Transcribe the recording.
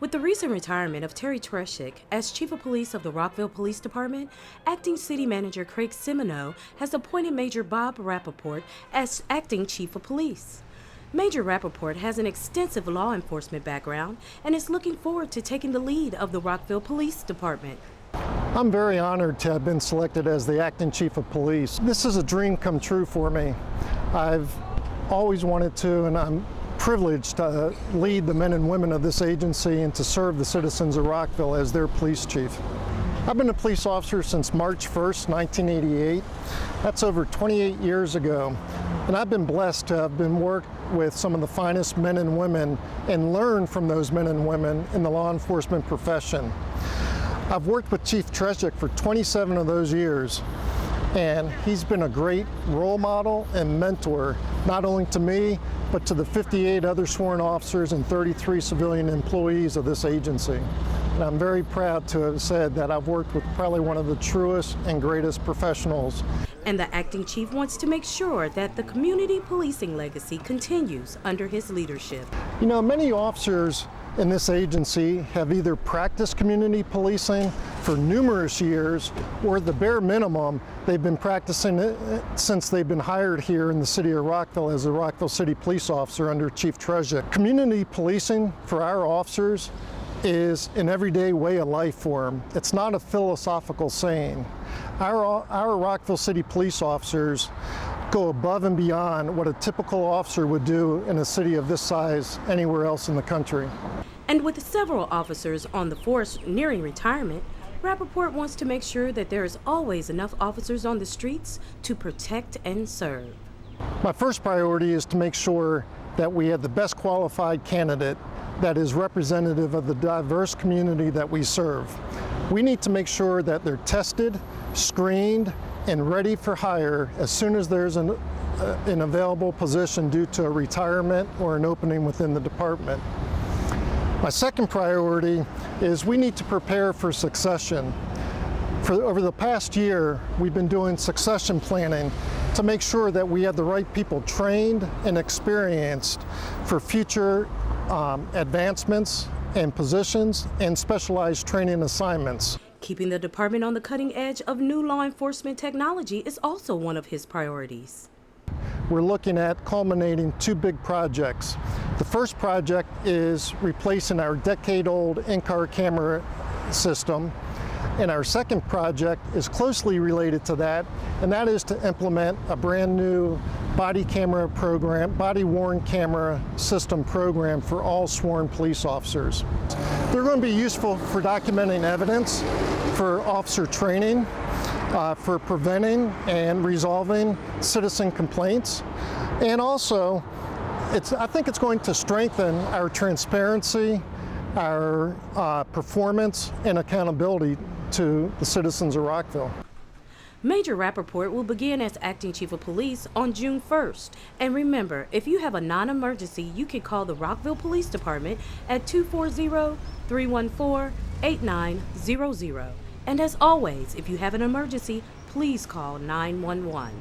With the recent retirement of Terry Treschuk as Chief of Police of the Rockville Police Department, Acting City Manager Craig Simeanou has appointed Major Bob Rapport as Acting Chief of Police. Major Rapport has an extensive law enforcement background and is looking forward to taking the lead of the Rockville Police Department. I'm very honored to have been selected as the Acting Chief of Police. This is a dream come true for me. I've always wanted to, and I'm privileged to lead the men and women of this agency and to serve the citizens of Rockville as their police chief. I've been a police officer since March 1st, 1988. That's over 28 years ago. And I've been blessed to have been worked with some of the finest men and women and learned from those men and women in the law enforcement profession. I've worked with Chief Treschuk for 27 of those years, and he's been a great role model and mentor, not only to me, but to the 58 other sworn officers and 33 civilian employees of this agency. And I'm very proud to have said that I've worked with probably one of the truest and greatest professionals. And the acting chief wants to make sure that the community policing legacy continues under his leadership. You know, many officers in this agency have either practiced community policing for numerous years, or at the bare minimum, they've been practicing it since they've been hired here in the city of Rockville as a Rockville City police officer under Chief Treschuk. Community policing for our officers is an everyday way of life for them. It's not a philosophical saying. Our Rockville City police officers go above and beyond what a typical officer would do in a city of this size anywhere else in the country. And with several officers on the force nearing retirement, Rappoport wants to make sure that there is always enough officers on the streets to protect and serve. My first priority is to make sure that we have the best qualified candidate that is representative of the diverse community that we serve. We need to make sure that they're tested, screened, and ready for hire as soon as there's an available position due to a retirement or an opening within the department. My second priority is we need to prepare for succession. Over the past year, we've been doing succession planning to make sure that we have the right people trained and experienced for future advancements and positions and specialized training assignments. Keeping the department on the cutting edge of new law enforcement technology is also one of his priorities. We're looking at culminating two big projects. The first project is replacing our decade-old in-car camera system, and our second project is closely related to that, and that is to implement a brand new body camera program, body-worn camera system program for all sworn police officers. They're going to be useful for documenting evidence, for officer training, for preventing and resolving citizen complaints, and also I think it's going to strengthen our transparency, our performance, and accountability to the citizens of Rockville. Major Rapport will begin as Acting Chief of Police on June 1st. And remember, if you have a non-emergency, you can call the Rockville Police Department at 240-314-8900. And as always, if you have an emergency, please call 911.